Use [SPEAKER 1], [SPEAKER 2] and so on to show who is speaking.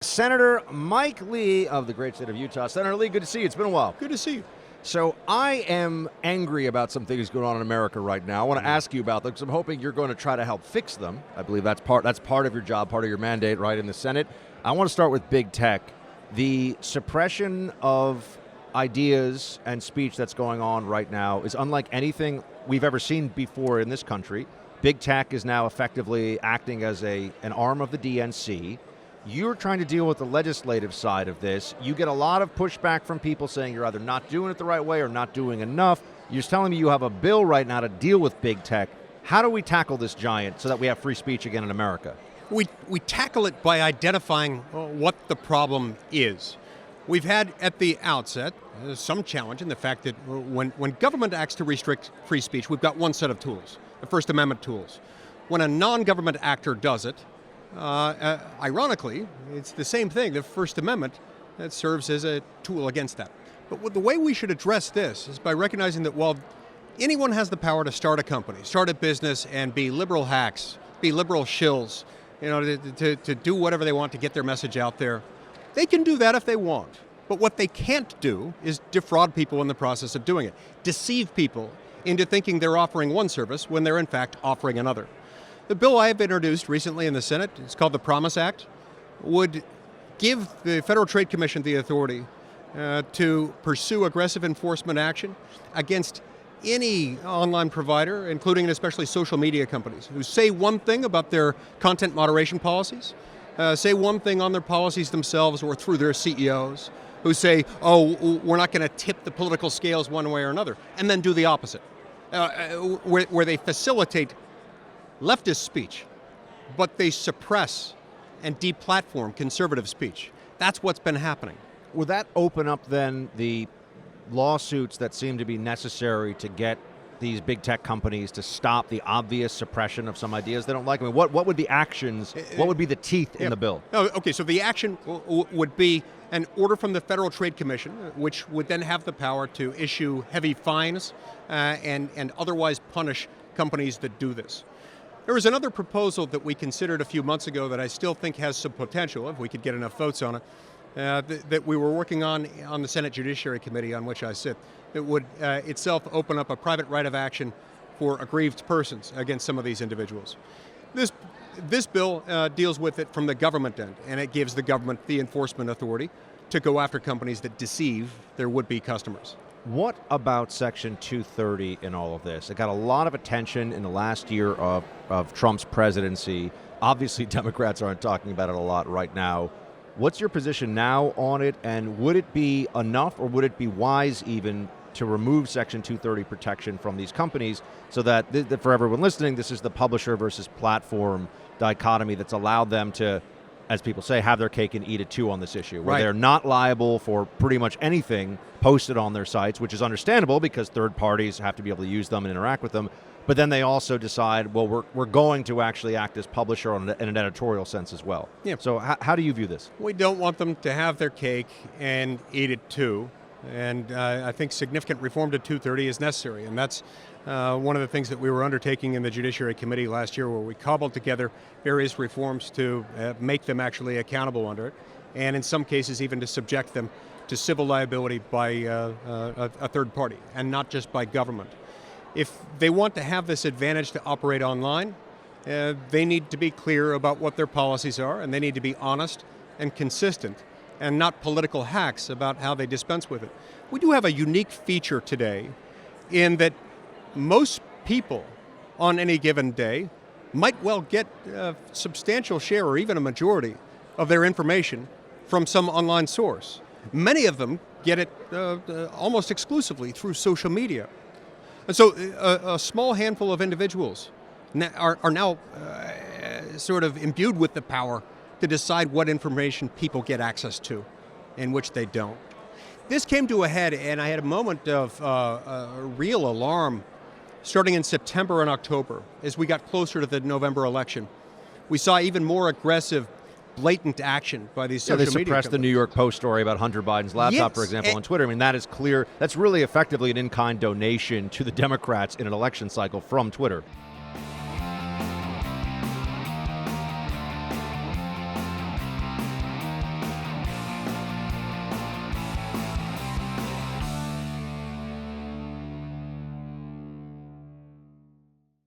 [SPEAKER 1] Senator Mike Lee of the great state of Utah. Senator Lee, good to see you. It's been a while.
[SPEAKER 2] Good to see you.
[SPEAKER 1] So I am angry about some things going on in America right now. I want to ask you about them because I'm hoping you're going to try to help fix them. I believe that's part of your job, part of your mandate, right, in the Senate. I want to start with big tech. The suppression of ideas and speech that's going on right now is unlike anything we've ever seen before in this country. Big tech is now effectively acting as an arm of the DNC. You're trying to deal with the legislative side of this. You get a lot of pushback from people saying you're either not doing it the right way or not doing enough. You're telling me you have a bill right now to deal with big tech. How do we tackle this giant so that we have free speech again in America?
[SPEAKER 2] We tackle it by identifying what the problem is. We've had at the outset some challenge in the fact that when government acts to restrict free speech, we've got one set of tools, the First Amendment tools. When a non-government actor does it, ironically, it's the same thing, the First Amendment, that serves as a tool against that. But the way we should address this is by recognizing that while anyone has the power to start a company, start a business, and be liberal hacks, be liberal shills, to do whatever they want to get their message out there, they can do that if they want. But what they can't do is defraud people in the process of doing it, deceive people into thinking they're offering one service when they're in fact offering another. The bill I have introduced recently in the Senate, it's called the Promise Act, would give the Federal Trade Commission the authority to pursue aggressive enforcement action against any online provider, including and especially social media companies, who say one thing about their content moderation policies, say one thing on their policies themselves or through their CEOs, who say, oh, we're not going to tip the political scales one way or another, and then do the opposite, where they facilitate leftist speech, but they suppress and deplatform conservative speech. That's what's been happening.
[SPEAKER 1] Would that open up then the lawsuits that seem to be necessary to get these big tech companies to stop the obvious suppression of some ideas they don't like? I mean, what would the actions, what would be the teeth in the bill?
[SPEAKER 2] Okay, so the action would be an order from the Federal Trade Commission, which would then have the power to issue heavy fines and otherwise punish companies that do this. There was another proposal that we considered a few months ago that I still think has some potential, if we could get enough votes on it, that we were working on the Senate Judiciary Committee, on which I sit, that would itself open up a private right of action for aggrieved persons against some of these individuals. This bill deals with it from the government end, and it gives the government the enforcement authority to go after companies that deceive their would-be customers.
[SPEAKER 1] What about Section 230 in all of this? It got a lot of attention in the last year of Trump's presidency. Obviously, Democrats aren't talking about it a lot right now. What's your position now on it, and would it be enough, or would it be wise even to remove Section 230 protection from these companies so that, for everyone listening, this is the publisher versus platform dichotomy that's allowed them to, as people say, have their cake and eat it too on this issue, where they're not liable for pretty much anything posted on their sites, which is understandable because third parties have to be able to use them and interact with them. But then they also decide, well, we're going to actually act as publisher in an editorial sense as well. Yeah. So how do you view this?
[SPEAKER 2] We don't want them to have their cake and eat it too. And I think significant reform to 230 is necessary. And that's one of the things that we were undertaking in the Judiciary Committee last year, where we cobbled together various reforms to make them actually accountable under it, and in some cases even to subject them to civil liability by a third party, and not just by government. If they want to have this advantage to operate online, they need to be clear about what their policies are, and they need to be honest and consistent, and not political hacks about how they dispense with it. We do have a unique feature today in that most people on any given day might well get a substantial share or even a majority of their information from some online source. Many of them get it almost exclusively through social media. And so a small handful of individuals are now sort of imbued with the power to decide what information people get access to and which they don't. This came to a head, and I had a moment of real alarm starting in September and October as we got closer to the November election. We saw even more aggressive, blatant action by these social media companies.
[SPEAKER 1] They suppressed the New York Post story about Hunter Biden's laptop, for example, on Twitter. I mean, that is clear. That's really effectively an in-kind donation to the Democrats in an election cycle from Twitter.